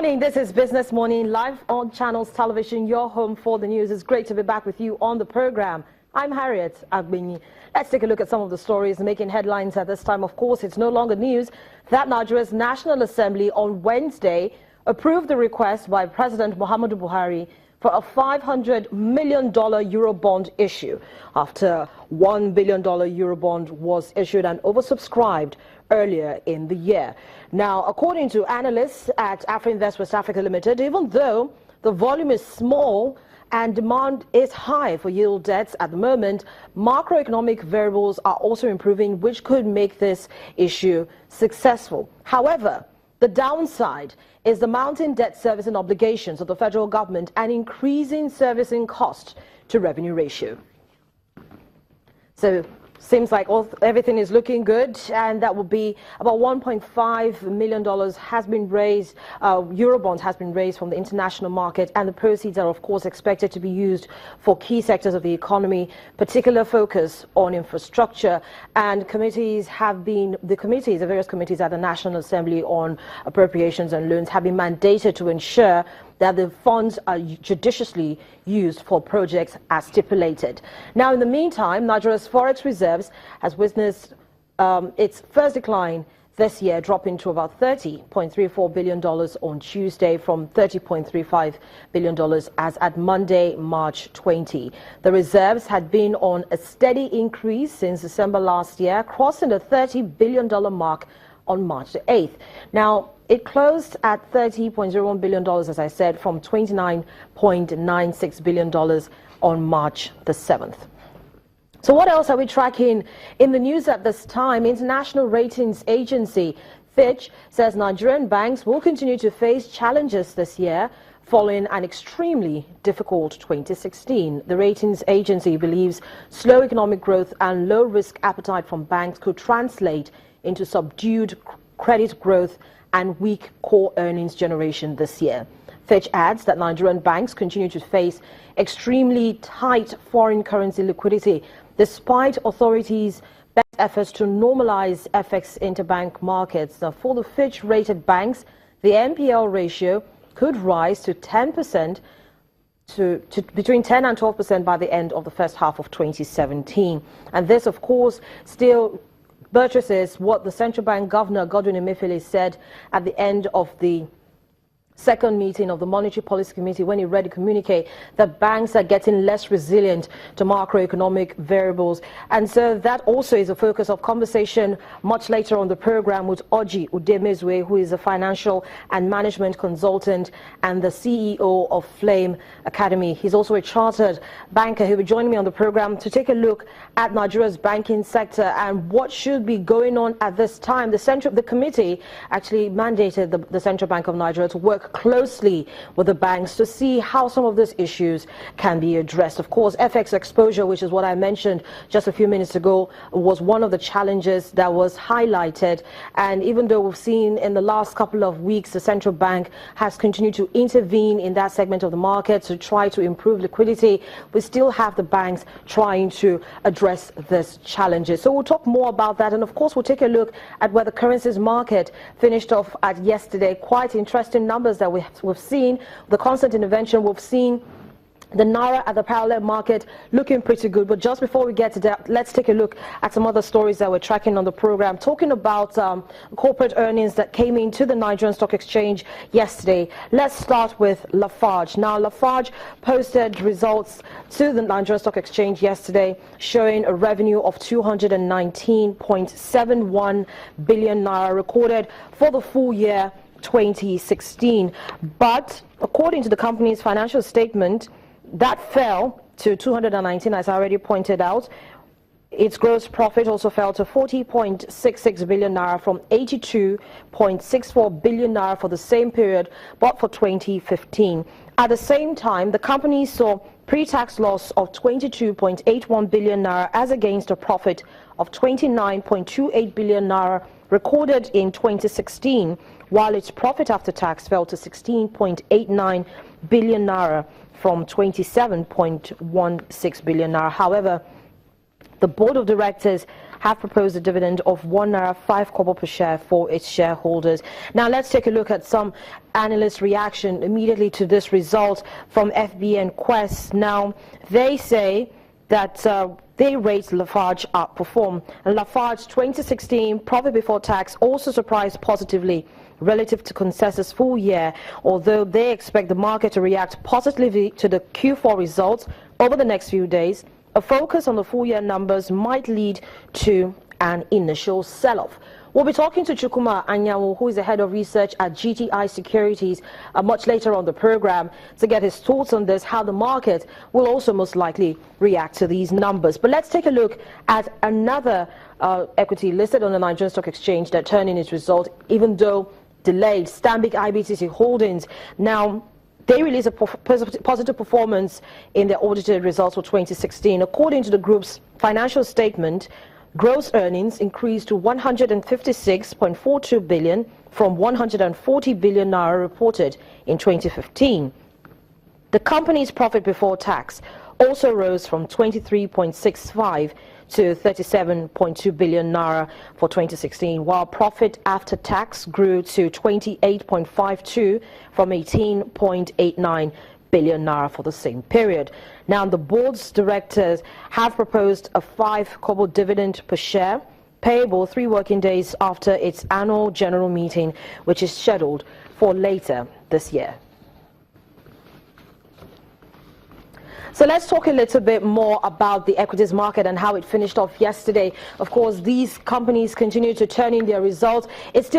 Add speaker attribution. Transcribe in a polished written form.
Speaker 1: morning. This is Business Morning, live on Channels Television, your home for the news. It's great to be back with you on the program. I'm Harriet Agbeni. Let's take a look at some of the stories making headlines at this time. Of course, it's no longer news that Nigeria's National Assembly on Wednesday approved the request by President Muhammadu Buhari for a $500 million Eurobond issue after $1 billion Eurobond was issued and oversubscribed earlier in the year. Now, according to analysts at AfriInvest West Africa Limited, even though the volume is small and demand is high for yield debts at the moment, macroeconomic variables are also improving, which could make this issue successful. However, the downside is the mounting debt servicing obligations of the federal government and increasing servicing cost to revenue ratio. So seems like everything is looking good, and that will be about $1.5 million has been raised, Eurobonds has been raised from the international market, and the proceeds are of course expected to be used for key sectors of the economy, particular focus on infrastructure. And the various committees at the National Assembly on Appropriations and Loans have been mandated to ensure that the funds are judiciously used for projects as stipulated. Now, in the meantime, Nigeria's forex reserves has witnessed its first decline this year, dropping to about $30.34 billion on Tuesday from $30.35 billion as at Monday, March 20. The reserves had been on a steady increase since December last year, crossing the $30 billion mark on March the 8th. Now, it closed at $30.01 billion, as I said, from $29.96 billion on March the 7th. So what else are we tracking in the news at this time? International ratings agency Fitch says Nigerian banks will continue to face challenges this year following an extremely difficult 2016. The ratings agency believes slow economic growth and low risk appetite from banks could translate into subdued credit growth and weak core earnings generation this year. Fitch adds that Nigerian banks continue to face extremely tight foreign currency liquidity despite authorities' best efforts to normalize FX interbank markets. Now, for the Fitch-rated banks, the NPL ratio could rise to 10% to between 10 and 12% by the end of the first half of 2017. And this, of course, still buttresses what the central bank governor Godwin Emefiele said at the end of the second meeting of the Monetary Policy Committee when he read a communique that banks are getting less resilient to macroeconomic variables. And so that also is a focus of conversation much later on the program with Oji Udemezwe, who is a financial and management consultant and the CEO of Flame Academy. He's also a chartered banker. He'll be joining me on the program to take a look at Nigeria's banking sector and what should be going on at this time. The committee actually mandated the Central Bank of Nigeria to work closely with the banks to see how some of these issues can be addressed. Of course, FX exposure, which is what I mentioned just a few minutes ago, was one of the challenges that was highlighted. And even though we've seen in the last couple of weeks the central bank has continued to intervene in that segment of the market to try to improve liquidity, we still have the banks trying to address these challenges. So we'll talk more about that, and of course we'll take a look at where the currencies market finished off at yesterday. Quite interesting numbers that we've seen. The constant intervention, we've seen the Naira at the parallel market looking pretty good. But just before we get to that, let's take a look at some other stories that we're tracking on the program. Talking about corporate earnings that came into the Nigerian Stock Exchange yesterday. Let's start with Lafarge. Now, Lafarge posted results to the Nigerian Stock Exchange yesterday, showing a revenue of 219.71 billion naira recorded for the full year 2016. But according to the company's financial statement, that fell to 219, as I already pointed out. Its gross profit also fell to 40.66 billion naira from 82.64 billion naira for the same period, but for 2015. At the same time, the company saw pre-tax loss of 22.81 billion naira as against a profit of 29.28 billion naira recorded in 2016, while its profit after tax fell to 16.89 billion naira from 27.16 billion naira. However, the board of directors have proposed a dividend of 1 naira 5 kobo per share for its shareholders. Now let's take a look at some analyst reaction immediately to this result from FBN Quest. Now they say that they rate Lafarge outperform, and Lafarge's 2016 profit before tax also surprised positively relative to consensus full year, although they expect the market to react positively to the Q4 results over the next few days. A focus on the full year numbers might lead to an initial sell-off. We'll be talking to Chukuma Anyanwu, who is the head of research at GTI Securities, much later on the program, to get his thoughts on this, how the market will also most likely react to these numbers. But let's take a look at another equity listed on the Nigerian Stock Exchange that turned in its result, even though delayed, Stanbic IBTC Holdings. Now, they released a positive performance in their audited results for 2016. According to the group's financial statement, gross earnings increased to 156.42 billion from 140 billion naira reported in 2015. The company's profit before tax also rose from 23.65 to 37.2 billion naira for 2016, while profit after tax grew to 28.52 from 18.89 billion naira for the same period. Now, the board's directors have proposed a 5 kobo dividend per share, payable 3 working days after its annual general meeting, which is scheduled for later this year. So let's talk a little bit more about the equities market and how it finished off yesterday. Of course, these companies continue to turn in their results. It's still